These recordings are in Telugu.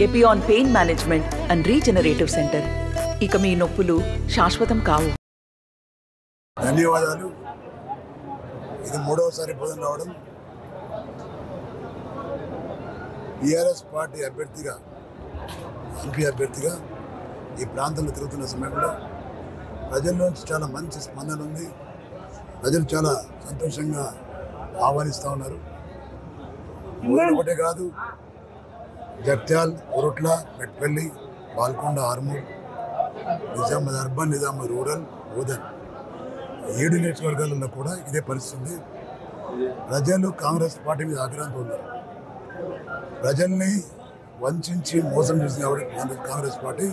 Epione pain management and regenerative centre. ఇక మీ నొప్పులు శాశ్వతం కావు. ధన్యవాదాలు. ఇది మూడవసారి పదం రావడం. టీఆర్ఎస్ పార్టీ అభ్యర్థిగా, ఎంపీ అభ్యర్థిగా ఈ ప్రాంతంలో తిరుగుతున్న సమయంలో ప్రజల్లోంచి చాలా మంచి స్పందన ఉంది. ప్రజలు చాలా సంతోషంగా ఆహ్వానిస్తూ ఉన్నారు. ఒకటే కాదు, జగిత్యాల, కొరుట్ల, మెట్పల్లి, బాల్కొండ, ఆర్మూర్, నిజామాబాద్ అర్బన్, నిజామాబాద్ రూరల్, బోధన్ 7 నియోజకవర్గాలలో కూడా ఇదే పరిస్థితి ఉంది. ప్రజలు కాంగ్రెస్ పార్టీ మీద ఆగ్రహంతో ఉన్నారు. ప్రజల్ని వంచి మోసం చేసింది కాబట్టి కాంగ్రెస్ పార్టీ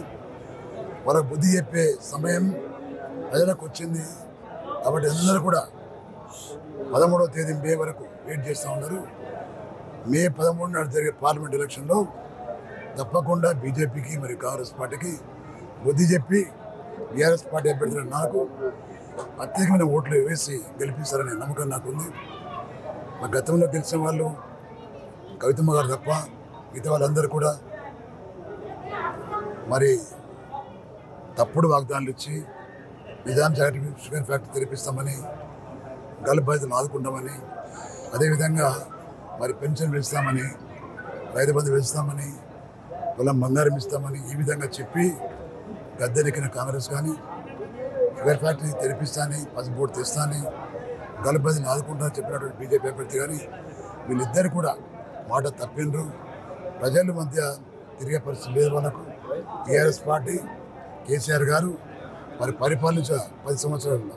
వాళ్ళకు బుద్ధి చెప్పే సమయం ప్రజలకు వచ్చింది. కాబట్టి అందరూ కూడా 13వ తేదీ మే వరకు వెయిట్ చేస్తూ ఉన్నారు. మే 13 నాడు జరిగే పార్లమెంట్ ఎలక్షన్లో తప్పకుండా బీజేపీకి మరియు కాంగ్రెస్ పార్టీకి బుద్ధి చెప్పి టీఆర్ఎస్ పార్టీ అభ్యర్థులు నాకు ప్రత్యేకమైన ఓట్లు వేసి గెలిపిస్తారనే నమ్మకం నాకుంది. మా గతంలో గెలిచిన వాళ్ళు కవితమ్మ గారు తప్ప మిగతా వాళ్ళందరూ కూడా మరి తప్పుడు వాగ్దానాలు ఇచ్చి నిజాం షుగర్ ఫ్యాక్టరీ తెరిపిస్తామని, గల్ఫ్ బాధితులను ఆదుకుంటామని, అదేవిధంగా మరి పెన్షన్ పెంచుతామని, రైతు బంధు పెంచుతామని, పొలం బంగారం ఇస్తామని ఈ విధంగా చెప్పి గద్దెనెక్కిన కాంగ్రెస్ కానీ, షుగర్ ఫ్యాక్టరీ తెరిపిస్తానని, పసుపు తెస్తానని, గల్ఫ్ బాధితులను ఆదుకుంటామని చెప్పినటువంటి బీజేపీ అభ్యర్థి కానీ వీళ్ళిద్దరు కూడా మాట తప్పిండ్రు. ప్రజల మధ్య తిరిగే పరిస్థితి లేదు. వాళ్ళకు టీఆర్ఎస్ పార్టీ, కేసీఆర్ గారు మరి పరిపాలించ 10 సంవత్సరాల్లో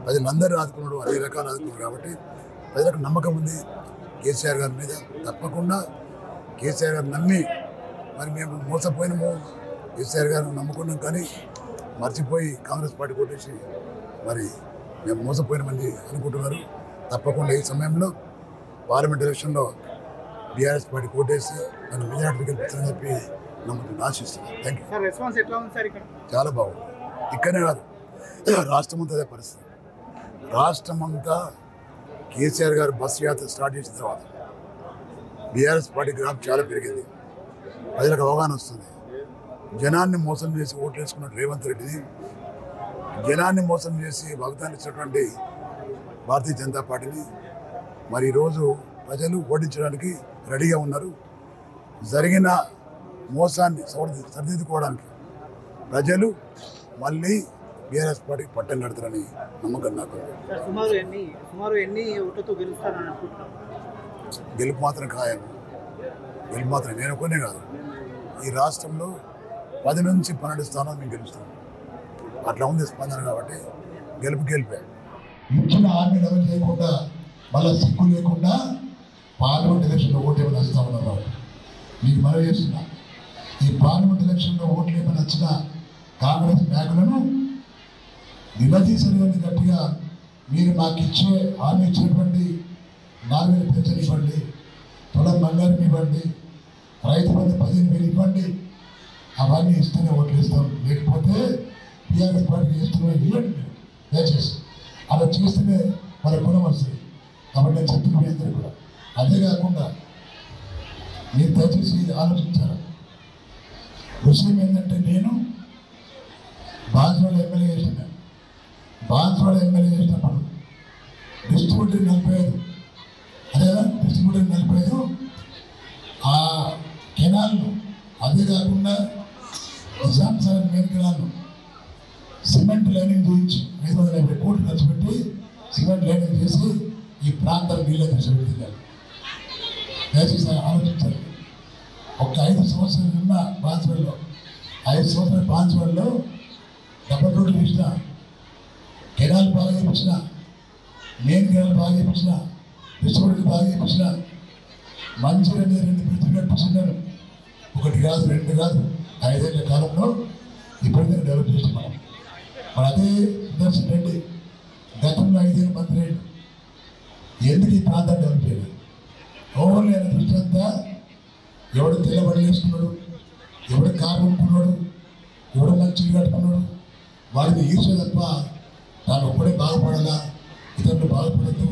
ప్రజలందరూ ఆదుకున్నాడు, అన్ని రకాలు ఆదుకున్నారు. కాబట్టి ప్రజలకు నమ్మకం ఉంది కేసీఆర్ గారి మీద. తప్పకుండా కేసీఆర్ గారు నమ్మి మరి మేము మోసపోయినాము, కేసీఆర్ గారు నమ్ముకున్నాం కానీ మర్చిపోయి కాంగ్రెస్ పార్టీ కొట్టేసి మరి మేము మోసపోయినామని అనుకుంటున్నారు. తప్పకుండా ఈ సమయంలో పార్లమెంట్ ఎలక్షన్లో బీఆర్ఎస్ పార్టీ కోటేసి నన్ను మెజార్టీ గెలిపిస్తారని చెప్పి నమ్మకం ఆశిస్తున్నాను. Thank you. చాలా బాగుంది. ఇక్కడనే కాదు, రాష్ట్రమంతా అదే పరిస్థితి. రాష్ట్రమంతా కేసీఆర్ గారు బస్సు యాత్ర స్టార్ట్ చేసిన తర్వాత బీఆర్ఎస్ పార్టీ గ్రాఫ్ చాలా పెరిగింది. ప్రజలకు అవగాహన వస్తుంది. జనాన్ని మోసం చేసి ఓట్లు వేసుకున్న రేవంత్ రెడ్డిని, జనాన్ని మోసం చేసి వాగ్దానం ఇచ్చినటువంటి భారతీయ జనతా పార్టీని మరి ఈరోజు ప్రజలు ఓడించడానికి రెడీగా ఉన్నారు. జరిగిన మోసాన్ని సరిదిద్దుకోవడానికి ప్రజలు మళ్ళీ బీఆర్ఎస్ పార్టీకి పట్టం కడతారని నమ్మకం నాకు. గెలుపు మాత్రం ఖాయం. గెలుపు మాత్రం నేను ఒక్కనే కాదు, ఈ రాష్ట్రంలో 10 నుంచి 12 స్థానాలు మేము గెలుస్తాం. అట్లా ఉంది స్పందన. కాబట్టి గెలిపే. ఇచ్చిన హామీ అమలు చేయకుండా మళ్ళీ సిగ్గు లేకుండా పార్లమెంట్ ఎలక్షన్లో ఓటు ఏమైనా వస్తూ ఉన్నారు. మీకు మనవి చేస్తున్నా, ఈ పార్లమెంట్ ఎలక్షన్లో ఓట్లు ఏమైనా వచ్చిన కాంగ్రెస్ నాయకులను నిలదీసరిని గట్టిగా మీరు మాకు ఇచ్చే హామీ ఇచ్చినటువంటి 4,000 పెన్షన్ ఇవ్వండి, పొలం బంగారం ఇవ్వండి, రైతు బంధు 15,000 ఇవ్వండి, అవన్నీ ఇస్తేనే ఓట్లు ఇస్తాం. లేకపోతే టీఆర్ఎస్ పార్టీకి ఇస్తున్నాయి ఇవ్వండి దయచేసి. అలా చేస్తేనే వాళ్ళ గుణం వస్తుంది. కాబట్టి నేను చెప్తున్నా మీ అందరూ కూడా. అదే కాకుండా మీరు దయచేసి ఆలోచించారు. విషయం ఏంటంటే, నేను బాన్స్వాడ ఎమ్మెల్యే చేసినాను. బాన్స్వాడ ఎమ్మెల్యే చేసినప్పుడు డిస్ట్రిబ్యూటర్ 45, అదే డిస్ట్రిబ్యూటర్ 45 ఆ కెనాల్ను, అదే కాకుండా నిజాం సాగర్ మెయిన్ కెనాల్ను సిమెంట్ లైనింగ్ చేయించి 550 కోట్లు ఖర్చు పెట్టి సిమెంట్ లైనింగ్ చేసి ఈ ప్రాంతాలు నీళ్ళ తీసుకెళ్తున్నారు. దయచేసి ఆలోచించాలి. ఒక 5 సంవత్సరాలు ఉన్న బాన్స్వాడలో, 5 సంవత్సరాల బాన్స్వాడలో డబల్ రోడ్లు వేసిన, కెనాల్ బాగా చేయించిన, మెయిన్ కెనాల్ బాగా చేయించిన, డిస్ట్రిబ్యూటర్ బాగా చేయించిన, మంచిగా 2 బ్రిడ్జ్లు కట్టించున్నారు. 1 కాదు 2 కాదు, 5 ఏళ్ల కాలంలో ఇప్పటికే డెవలప్ చేస్తున్నాం. మరి అదే సుదర్శన్ రెడ్డి గతంలో 5 ఏళ్ళు మంత్రి అయ్యాడు. ఎందుకు ఈ ప్రాంతాన్ని డెవలప్ చేయలేదు? ఓన్లీ ఆయన దృష్టి అంతా ఎవడు తెల్లబడి వేసుకున్నాడు, ఎవడు కారు కొనుక్కున్నాడు, ఎవడు మంచిగా కట్టుకున్నాడు, వాడిని ఈర్ష్య తప్ప తాను ఒక్కడే బాగుపడాలా, ఇతరులు బాగుపడద్దు,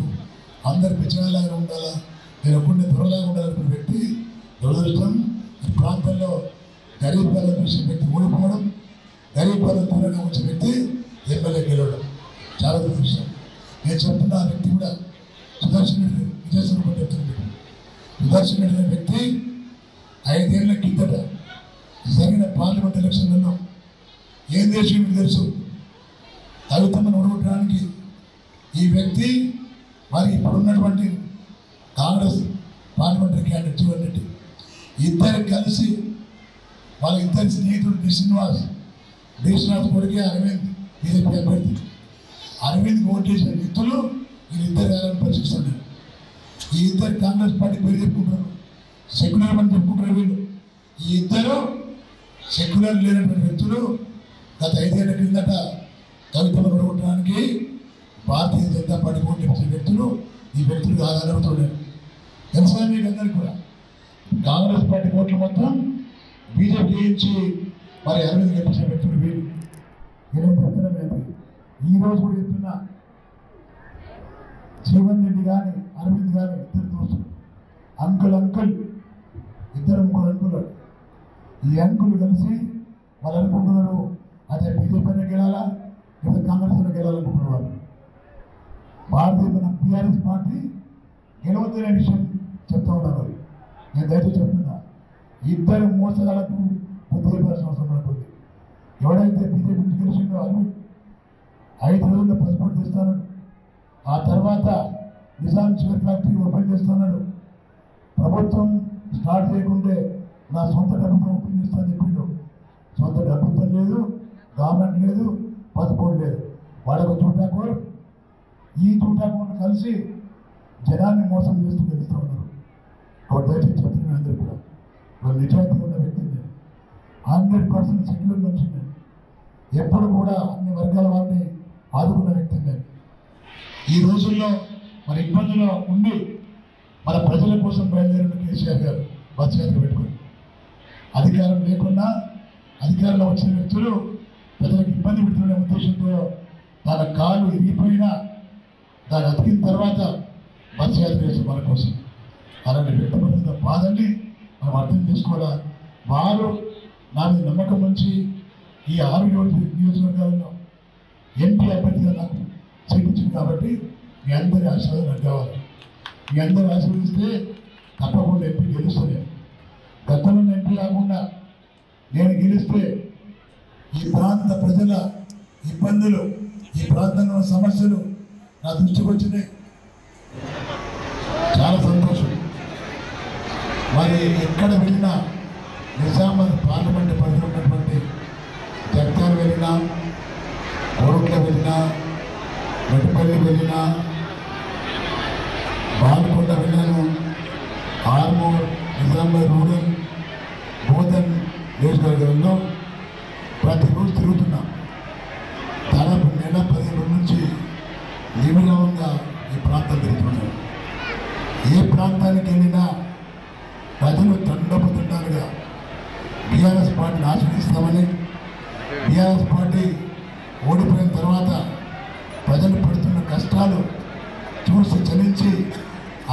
అందరు పిచ్చలాగా ఉండాలా, నేను ఒక్కడిని దొరలాగా ఉండాలనుకుని పెట్టి దురదృష్టం ప్రాంతంలో గరీబ్ వాళ్ళని చూసే వ్యక్తి ఓడిపోవడం, గరీబ్ వాళ్ళ దూరంగా వచ్చే వ్యక్తి ఎమ్మెల్యే గెలవడం చాలా దురదృష్టం. నేను చెప్తున్న ఆ వ్యక్తి కూడా సుదర్శన్ రెడ్డి విజయసాయి చెప్తుంది. సుదర్శన్ రెడ్డి అనే వ్యక్తి 5 ఏళ్ల కిందట జరిగిన పార్లమెంట్ ఎలక్షన్లలో ఏం దేశం తెలుసు కవితమ్మను ఓడగొట్టడానికి ఈ వ్యక్తి మరి ఇప్పుడున్నటువంటి కాంగ్రెస్ పార్లమెంటరీ క్యాండిడేట్ జీవన్ రెడ్డి ఇద్దరు కలిసి వాళ్ళ ఇద్దరి స్నేహితుడు డి శ్రీనివాస్ కొడుకే అరవింద్ బీజేపీ అభ్యర్థి అరవింద్ ఓటు చేసిన వ్యక్తులు వీళ్ళిద్దరు వేలని పరిశీలిస్తున్నారు. ఈ ఇద్దరు కాంగ్రెస్ పార్టీ పేరు చెప్పుకుంటారు, సెక్యులర్ అని చెప్పుకుంటారు. వీళ్ళు ఈ ఇద్దరు సెక్యులర్ లేనటువంటి వ్యక్తులు గత 5 ఏళ్ల క్రిందట కవితను ఓడగొట్టడానికి భారతీయ జనతా పార్టీ ఓటు ఇచ్చిన వ్యక్తులు ఈ వ్యక్తులకు ఆధారపడుతున్నారు. తెలుసా మీకు అందరికీ కూడా కాంగ్రెస్ పార్టీ ఓట్లు మొత్తం బీజేపీ ఇచ్చి మరి అరవింద్ గెలిచిన వ్యక్తులు వీళ్ళు. ఏం చెప్తున్నాం ఏంటి ఈరోజు కూడా చెప్తున్నా, జీవన్ రెడ్డి కానీ అరవింద్ కానీ ఇద్దరు దోస్తులు అంకుల్ ఇద్దరు ముగ్గురు అంకులు. ఈ అంకులు కలిసి వాళ్ళు అనుకుంటున్నారు అదే బీజేపీనే గెలాలా లేదా కాంగ్రెస్ గెలాలనుకుంటున్నారు. భారతీయ టీఆర్ఎస్ పార్టీ గెలవద్దనే విషయం చెప్తా ఉన్నారు. నేను దయచేసి చెప్తున్నా, ఇద్దరు మోసగాలకు బుద్ధి చెప్పాల్సిన అవసరం పడుతుంది. ఎవడైతే బీజేపీ నుంచి గెలిచిండో అని 5 రోజుల్లో పాస్పోర్ట్ తెస్తాడు, ఆ తర్వాత నిజాం షుగర్ ఫ్యాక్టరీ ఓపెన్ చేస్తున్నాడు. ప్రభుత్వం స్టార్ట్ చేయకుంటే నా సొంత డబ్బుతో ఓపెన్ చేస్తానని చెప్పిండు. సొంత డబ్బుతో లేదు, గవర్నమెంట్ లేదు, పాస్పోర్ట్ లేదు. వాళ్ళకు చూటాకోరు, ఈ చూటాకోరు కలిసి జనాన్ని మోసం చేస్తూ గెలుస్తూ ఉన్నారు. కాబట్టి దయచేసి చెప్తున్నాను అందరూ కూడా, వాళ్ళు నిజాయితీ ఉన్న వ్యక్తిని 100% సెక్యులర్ మనిషిని, ఎప్పుడు కూడా అన్ని వర్గాల వారిని ఆదుకున్న వ్యక్తిని. ఈ రోజుల్లో మన ఇబ్బందుల్లో ఉండి మన ప్రజల కోసం బయలుదేరిన కేసీఆర్ గారు బస్ యాత్ర పెట్టుకుని అధికారం లేకున్నా అధికారంలో వచ్చిన వ్యక్తులు ప్రజలకు ఇబ్బంది పెడుతున్న ఉద్దేశంతో తన కాలు ఇరిగిపోయినా దాన్ని అతికిన తర్వాత బస్ యాత్ర చేసిన మన కోసం. అలాంటి వ్యక్తిపడుతున్న బాధల్ని మనం అర్థం చేసుకోవాలా. వారు నా మీద నమ్మకం నుంచి ఈ 6 నియోజకవర్గాలలో ఎంపీ అభ్యర్థిగా నాకు సీట్ ఇచ్చింది కాబట్టి మీ అందరి ఆశీర్వాదం నాకు కావాలి. మీ అందరూ ఆశీర్వదిస్తే తప్పకుండా ఎంపీ గెలుస్తుంది. గతంలో ఎంపీ కాకుండా నేను గెలిస్తే ఈ ప్రాంత ప్రజల ఇబ్బందులు, ఈ ప్రాంతంలో సమస్యలు నా దృష్టికి వచ్చినాయి. చాలా సంతోషం. మరి ఎక్కడ వెళ్ళినా నిజామాబాద్ పార్లమెంటు పరిధిలో ఉన్నటువంటి జగ్త్యాల వెళ్ళినా, కోరుట్ల వెళ్ళినా, మెట్టుపల్లి వెళ్ళినా, బాల్కొండ వెళ్ళాను, ఆర్మూర్, నిజామాబాద్ రూరల్, బోధన్ నియోజకవర్గంలో ప్రతిరోజు తిరుగుతున్నా. దాదాపు నెల 15 రోజుల నుంచి నిమిరంగా ఈ ప్రాంతం తిరుగుతున్నాను. ఏ ప్రాంతానికి వెళ్ళినా ప్రజలు తండోపతండాలుగా బీఆర్ఎస్ పార్టీని ఆశీర్వదిస్తామని, బీఆర్ఎస్ పార్టీ ఓడిపోయిన తర్వాత ప్రజలు పడుతున్న కష్టాలు చూసి చలించి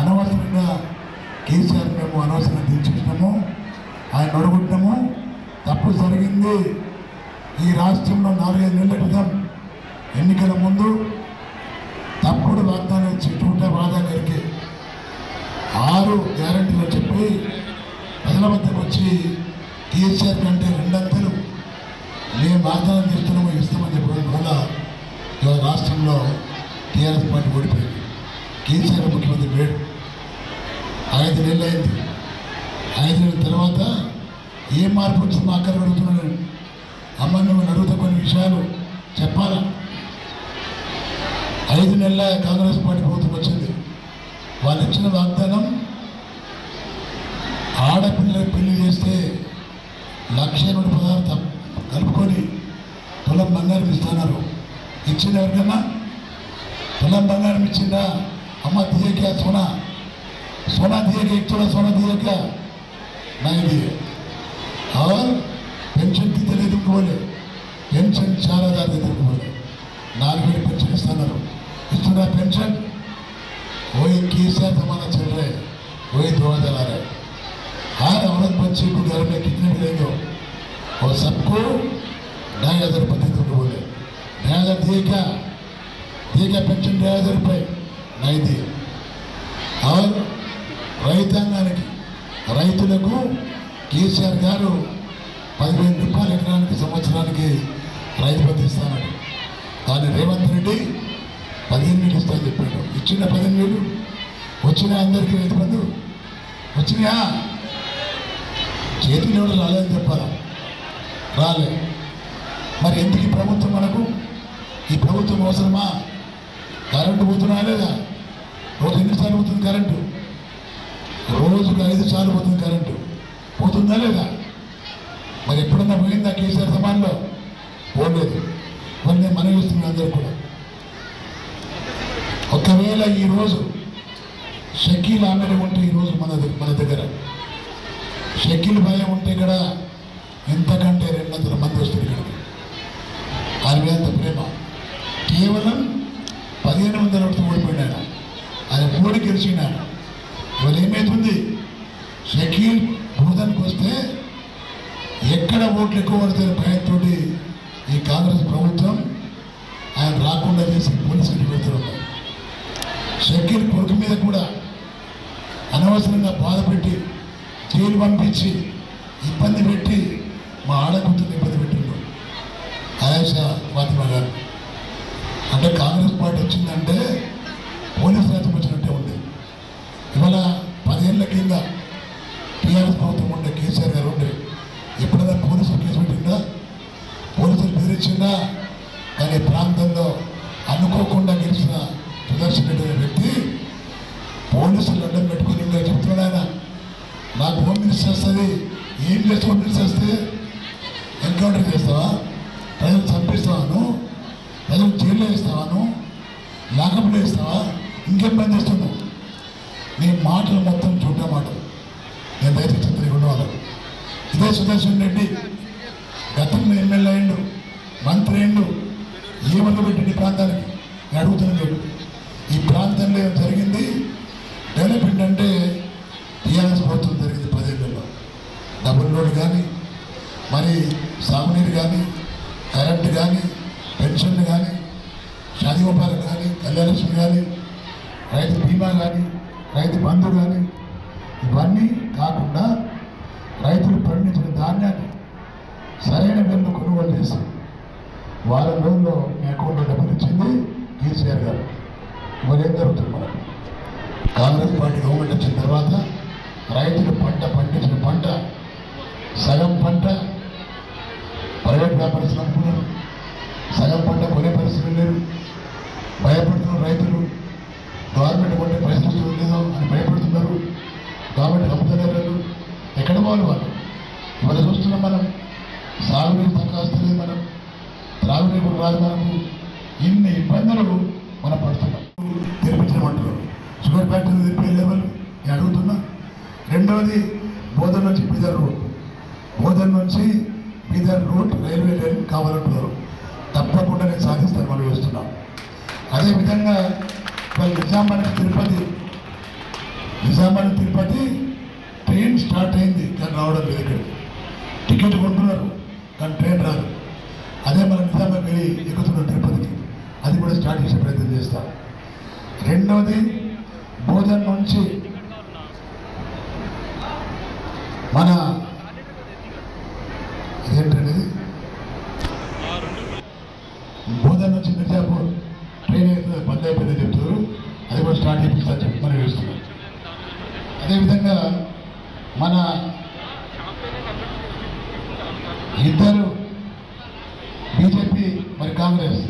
అనవసరంగా కేసీఆర్ మేము అనవసరంగా దించేసినాము, ఆయన అడుగుతున్నాము, తప్పు జరిగింది. ఈ రాష్ట్రంలో 4-5 నెలల క్రితం ఎన్నికల ముందు తప్పుడు వాగ్దానం ఇచ్చి చూట వాదా గారికి 6 గ్యారెంటీలు చెప్పి ప్రజల వద్దకు వచ్చి కేసీఆర్ కంటే 2 అంతలు మేము వాగ్దానం చేస్తున్నాము, ఇస్తామని చెప్పడం వల్ల ఇవాళ రాష్ట్రంలో టీఆర్ఎస్ పార్టీ ఓడిపోయింది. కేసీఆర్ ముఖ్యమంత్రి లేడు. 5 నెలలు అయింది. 5 నెలల తర్వాత ఏ మార్పు వచ్చింది మా అక్కడ అడుగుతున్నాను. అమ్మ నువ్వు అడుగుతా కొన్ని విషయాలు చెప్పాలా. 5 నెలల కాంగ్రెస్ పార్టీ ప్రభుత్వం వచ్చింది. వాళ్ళు ఇచ్చిన వాగ్దానం ఆడపిల్లలకు పెళ్లి చేస్తే 1,116 కలుపుకొని తులం బంగారం ఇస్తున్నారు. ఇచ్చింది ఎవరికన్నా? తులం బంగారం ఇచ్చిందా? అమ్మ దియక सोना दिए कि 1 तोला सोना दिए क्या? नहीं दिए। और पेंशन कितने देते उनको बोले? पेंशन 4,000 देते उनको बोले। 4 वेल पेंशन इतना पेंशन वही 21 जमाना चल रहा है, वही 2000 आ रहा है। हर औरत बच्चे को घर में और सबको 2,500 रुपये देते थे बोले 2,500 दिए क्या पेंशन 2,500 रुपये नहीं दिए और రైతాంగానికి రైతులకు కేసీఆర్ గారు 10,000 రూపాయలు ఎకరానికి సంవత్సరానికి రైతు బంధు ఇస్తానని కానీ రేవంత్ రెడ్డి 15,000 ఇస్తానని చెప్పాడు ఇచ్చిన 15,000 వచ్చిన అందరికీ రైతు బంధు వచ్చినాయా చేతులు ఎవరు రాలేదని చెప్పాలా రాలే మరి ఎందుకు ఈ ప్రభుత్వం మనకు ఈ ప్రభుత్వం అవసరమా కరెంటు పోతున్నా లేదా రోజు ఎన్నిసార్లు పోతుంది కరెంటు రోజుకు 5 సార్లు పోతుంది కరెంటు పోతుందా లేదా మరి ఎప్పుడన్నా పోయిందా కేసీఆర్ సమాన్లో పోలేదు మరి నేను మనం చూస్తున్నాను అందరూ కూడా ఒకవేళ ఈరోజు షకీల్ ఆమెడ ఉంటే ఈరోజు మన దగ్గర షకీల్ భయం ఉంటే ఇక్కడ ఎంతకంటే 200 మంది వస్తుంది ఇక్కడికి ఆయన మీద అంత ప్రేమ కేవలం 1,500 ఓట్లు ఓడిపోయినాడు ఆయన ఓడి గెలిచినాడు ఇవాళ ఏమవుతుంది షకీల్ బోధనకు వస్తే ఎక్కడ ఓట్లు ఎక్కువ పడుతున్న భయంతో ఈ కాంగ్రెస్ ప్రభుత్వం ఆయన రాకుండా చేసి పోలీసులు పెడుతున్నారు షకీల్ కొడుకు మీద కూడా అనవసరంగా బాధపెట్టి జైలు పంపించి ఇబ్బంది పెట్టి మా ఆడకూతురు ఇబ్బంది పెట్టిండు ఆయేషా ఫాతిమా గారు అంటే కాంగ్రెస్ పార్టీ వచ్చిందంటే పోలీసు రాజ్యం వచ్చినట్టే ఉంది ఇవాళ 10 ఏళ్ల కింద టీఆర్ఎస్ ప్రభుత్వం ఉండే కేసీఆర్ గారు ఉండే ఎప్పుడైనా పోలీసులు కేసు పెట్టిందా పోలీసులు బెదిరించిందా కానీ ప్రాంతంలో అనుకోకుండా గెలిచిన సుదర్శన్ రెడ్డి అనే వ్యక్తి పోలీసులు అడ్డం పెట్టుకుని ఇంకా చెప్తున్నాడు ఆయన నాకు హోమ్ మినిస్టర్ వస్తుంది ఏం చేస్తే హోమ్ మినిస్టర్ వస్తే ఎన్కౌంటర్ చేస్తావా ప్రజలు చంపిస్తావాను ప్రజలు జైల్లో వేస్తావాను లాకప్లో వేస్తావా ఇంకేం పని చేస్తున్నావు నీ మాటలు మొత్తం చూడ్డా మాటలు నేను దయచేసి తెలియకుండా వాళ్ళకు ఇదే సుదర్శన్ రెడ్డి గతంలో ఎమ్మెల్యే అయిండు మంత్రి అయిండు ఏమన్నా పెట్టింది ప్రాంతానికి నేను అడుగుతున్నాడు ఈ ప్రాంతంలో ఏం జరిగింది డెవలప్మెంట్ అంటే టీఆర్ఎస్ ప్రభుత్వం జరిగింది 10 ఏళ్లలో డబుల్ రోడ్ కానీ మరి సాగునీరు కానీ కరెంటు కానీ పెన్షన్లు కానీ షాదీ ముబారక్ కానీ కళ్యాణలక్ష్మి కానీ రైతు బీమా కానీ రైతు బంధు కానీ ఇవన్నీ కాకుండా రైతులు పండించిన ధాన్యాన్ని సరైన ధరలో కొనుగోలు చేసి వారం రోజుల్లో మీ అకౌంట్లో డబ్బులు ఇచ్చింది కేసీఆర్ గారు మరి ఏం జరుగుతుంది మనకు కాంగ్రెస్ పార్టీ గవర్నమెంట్ వచ్చిన తర్వాత రైతులు పండించిన పంట సగం పంట ప్రైవేట్ వ్యాపారస్తులు అమ్ముకున్నారు సగం పంట కొనే పరిస్థితులు లేరు భయపడుతున్న రైతులు గవర్నమెంట్ కొంటే పరిస్థితులు లేదో అని భయపడుతున్నారు గవర్నమెంట్ అమ్ముతలేరు ఎక్కడ పోవాలి వాళ్ళు ఇవాళ చూస్తున్నాం మనం సాగునీరు తక్కువ వస్తుంది మనం త్రాగునీరు కూడా రాదు మనకు ఇన్ని ఇబ్బందులు మనం పడుతున్నాం తెరిపించమంటున్నారు షుగర్ ఫ్యాక్టరీ తెరిపే లెవెల్ నేను అడుగుతున్నా రెండవది బోధన్ నుంచి బీదర్ రోడ్ బోధన్ నుంచి బీదర్ రోడ్ రైల్వే లైన్ కావాలంటున్నారు తప్పకుండా నేను సాధిస్తాను మనం వేస్తున్నాం అదేవిధంగా వాళ్ళు నిజామాబాద్ తిరుపతి ట్రైన్ స్టార్ట్ అయింది కానీ రావడం లేదు ఇక్కడికి టికెట్ కొంటున్నారు కానీ ట్రైన్ రాదు అదే మనం నిజామాబాద్ వెళ్ళి ఎక్కుతున్నాం తిరుపతికి అది కూడా స్టార్ట్ చేసే ప్రయత్నం చేస్తాం రెండవది బోధన్ నుంచి మన ఏంటండి బోధన్ నుంచి మిర్జాపూర్ ట్రైన్ బంద్ అయిపోయిందని చెప్తారు అది కూడా స్టార్ట్ చేపిస్తారని చెప్పి మనం వేస్తున్నాం అదేవిధంగా మన ఇద్దరు బీజేపీ మరి కాంగ్రెస్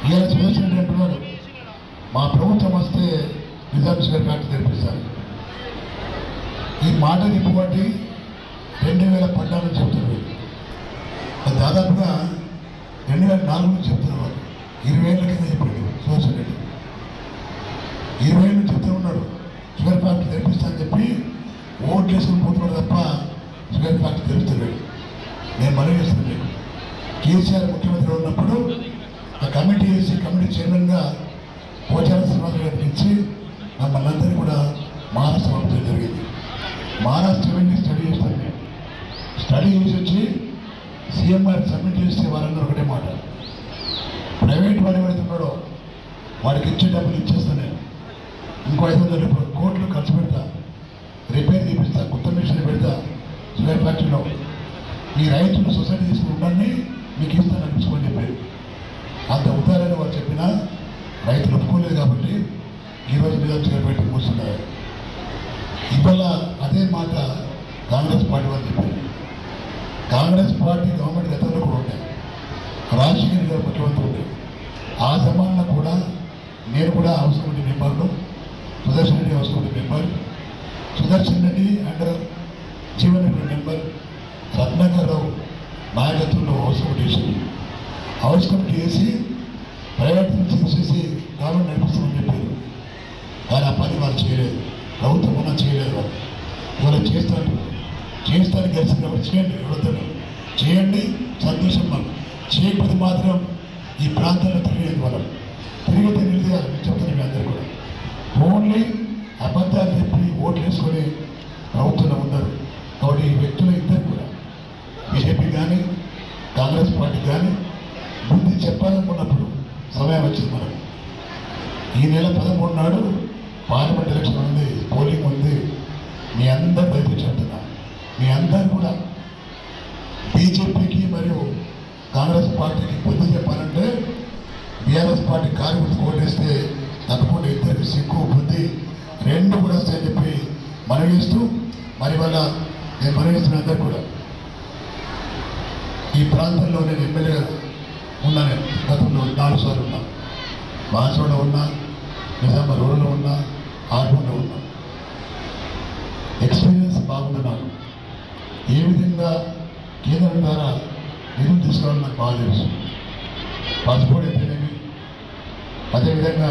ఇవాళ సుదర్శన్ రెడ్డి అంటున్నారు మా ప్రభుత్వం వస్తే నిజాం షుగర్ ఫ్యాక్టరీ తెరిపిస్తారు ఈ మాట నిప్పుబట్టి 2014 నుంచి చెప్తున్నారు అది దాదాపుగా 2004 నుంచి చెప్తున్నారు 20 ఏళ్ళ కింద చెప్పాడు సుదర్శన్ రెడ్డి 20 ఏళ్ళు చెప్తూ ఉన్నాడు షుగర్ ఫ్యాక్టరీ తెరిపిస్తానని చెప్పి ఓట్లు వేసుకుని పోతున్నాడు తప్ప షుగర్ ఫ్యాక్టరీ తెరుస్తున్నాడు నేను మనవి చేస్తున్నాను మీకు కేసీఆర్ ముఖ్యమంత్రి ఉన్నప్పుడు ఆ కమిటీ వేసి కమిటీ చైర్మన్గా పోచార శ్రీనివాస గారికి ఇచ్చి మమ్మల్ని అందరినీ కూడా మహారాష్ట్ర పంపించడం జరిగింది మహారాష్ట్ర వెళ్ళి స్టడీ చేస్తాను నేను స్టడీ చేసి వచ్చి సీఎం గారికి సబ్మిట్ చేస్తే వాళ్ళందరూ ఒకటే మాట, ప్రైవేట్ వాడు ఎవరైతే ఉన్నాడో వాడికి ఇచ్చే డబ్బులు ఇచ్చేస్తాను నేను, ఇంకో 500 కోట్లు ఖర్చు పెడతా, రిపేర్ చేపిస్తా, కొత్త మిషన్ పెడతా షుగర్ ఫ్యాక్టరీలో, ఈ రైతులు సొసైటీ తీసుకుని ఉండండి మీకు ఇస్తాను అనిపించుకొని చెప్పారు. అంత ఉదాహరణ వాళ్ళు చెప్పినా రైతులు ఒప్పుకోలేదు కాబట్టి ఈరోజు మీద షుగర్ ఫ్యాక్టరీ కూర్చున్నారు. ఇవాళ అదే మాట కాంగ్రెస్ పార్టీ వాళ్ళు చెప్పారు. కాంగ్రెస్ పార్టీ గవర్నమెంట్ గతంలో కూడా ఉంటాయి, రాజశేఖర్ గారు ముఖ్యమంత్రి ఉంటాయి. ఆ జమాన్లో కూడా నేను కూడా హౌస్ కమిటీ మెంబర్లు, Sudarshan Reddy house committee member, Sudarshan Reddy and Jeevan Reddy member, Ratnakar Rao నాయకత్వంలో హౌస్ కమిటీ వేసింది. హౌస్ కమిటీ వేసి ప్రైవేట్ నుంచి తీసేసి గవర్నమెంట్ నడిపిస్తామని చెప్పారు. కానీ ఆ పని వాళ్ళు చేయలేదు, ప్రభుత్వం ఉన్నా చేయలేదు. వాళ్ళు ఇవాళ చేస్తాను గెలిచినప్పుడు చేయండి, ఎవరితో చేయండి, సంతోషం. మనం చేయకపోతే మాత్రం ఈ ప్రాంతాల్లో తిరిగేది మనం తిరిగితే నిలిదిగా చెప్తాను మీ అందరూ కూడా. ఓన్లీ అబద్ధాలు చెప్పి ఓట్లు వేసుకొని ప్రభుత్వంలో ఉన్నారు. కాబట్టి ఈ వ్యక్తులు ఇద్దరు కూడా బీజేపీ కానీ కాంగ్రెస్ పార్టీ కానీ బుద్ధి చెప్పాలనుకున్నప్పుడు సమయం వచ్చింది. మనం ఈ నెల 13 నాడు పార్లమెంట్ ఎలక్షన్ ఉంది, పోలింగ్ ఉంది. మీ అందరూ బయటకు చెప్తున్నా, మీ అందరూ కూడా బీజేపీకి మరియు కాంగ్రెస్ పార్టీకి బుద్ధి చెప్పాలంటే బీఆర్ఎస్ పార్టీ కార్యకర్తలు ఓటేస్తే తప్పకుండా ఇద్దరికి సిగ్గు బుద్ధి రెండు కూడా వస్తాయని చెప్పి మనవిస్తూ, మరి వల్ల నేను మనవిస్తున్న అందరూ కూడా ఈ ప్రాంతంలో నేను ఎమ్మెల్యేగా ఉన్నాను. గతంలో 4 సార్లు ఉన్నా, బాన్సోలో ఉన్నా, నిజామాబాద్ రోడ్లో ఉన్నా, ఆర్మూర్లో ఉన్నా. ఎక్స్పీరియన్స్ బాగుంది నాకు. ఏ విధంగా కేంద్రం ద్వారా నిధులు తీసుకోవాలని నాకు బాగా తెలుసు. పాస్పోర్ట్ అయితేనేమి, అదేవిధంగా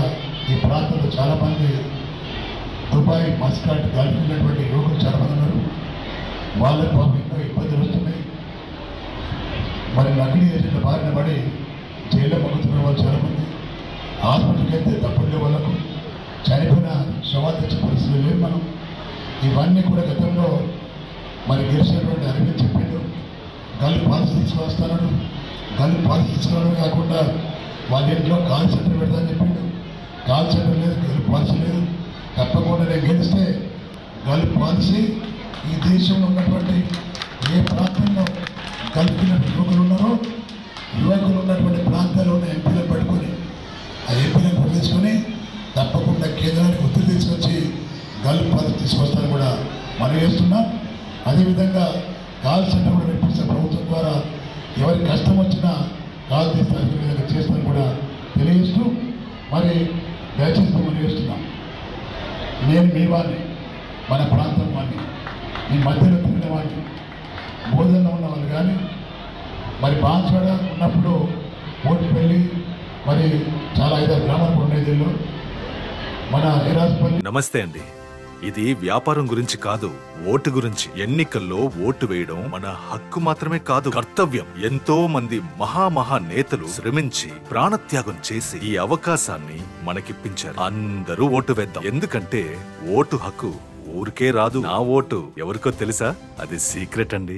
ఈ ప్రాంతంలో చాలామంది దుబాయ్, మస్కాట్, గల్ఫ్ ఉన్నటువంటి యువకులు చాలామంది ఉన్నారు. వాళ్ళకి పాపం ఎన్నో ఇబ్బందులు వస్తున్నాయి. మరి నకిలీ ఏజెంట్ల బారిన పడి జైల్లో మగ్గుతున్న వాళ్ళు చాలామంది. హాస్పిటల్కి వెళ్తే తప్పులే వాళ్ళకు చనిపోయిన శవాలు తెచ్చే పరిస్థితులు లేవు. మనం ఇవన్నీ కూడా గతంలో మరి గెలిచినటువంటి అరవింద్ చెప్పిండు. గల్ఫ్ పాలసీ తీసుకువస్తున్నాడు, గల్ఫ్ పాలసీ తీసుకురావడమే కాకుండా వాళ్ళ ఇంట్లో కాల్ సెంటర్ పెడతానని చెప్పిండు. కాల్ సెంటర్ లేదు, గల్ఫ్ పాలసీ లేదు. తప్పకుండా నేను గెలిస్తే గల్ఫ్ పాలసీ ఈ దేశంలో ఉన్నటువంటి ఏ ప్రాంతంలో గల్ఫ్ యువకులు ఉన్నారో, యువకులు ఉన్నటువంటి ప్రాంతాల్లో ఉన్న ఎంపీలను పట్టుకొని ఆ ఎంపీలను పట్టించుకొని తప్పకుండా కేంద్రానికి ఒత్తిడి తీసుకొచ్చి గల్ఫ్ పాలసీ తీసుకొస్తారని కూడా మనం చేస్తున్నాం. అదేవిధంగా కాల్ సెంటర్ కూడా పెట్టించిన ప్రభుత్వం ద్వారా ఎవరికి కష్టం వచ్చినా కాల్ తీస్తారు, విధంగా చేస్తారని కూడా తెలియజేస్తూ, మరి దయచేసి మనం చేస్తున్నాం. నేను మీ వాడిని, మన ప్రాంతం వాడిని, మీ మధ్యలో తిరిగిన వాడిని, బోధనలో ఉన్న వాళ్ళు కానీ మరి బాన్స్వాడ ఉన్నప్పుడు ఓటుపల్లి మరి చాలా 5-6 గ్రామాలు ఉండేది. మన ఏరాజపల్లి. నమస్తే అండి. ఇది వ్యాపారం గురించి కాదు, ఓటు గురించి. ఎన్నికల్లో ఓటు వేయడం మన హక్కు మాత్రమే కాదు, కర్తవ్యం. ఎంతో మంది మహా నేతలు శ్రమించి ప్రాణత్యాగం చేసి ఈ అవకాశాన్ని మనకిప్పించారు. అందరూ ఓటు వేద్దాం. ఎందుకంటే ఓటు హక్కు ఊరికే రాదు. నా ఓటు ఎవరికో తెలుసా? అది సీక్రెట్ అండి.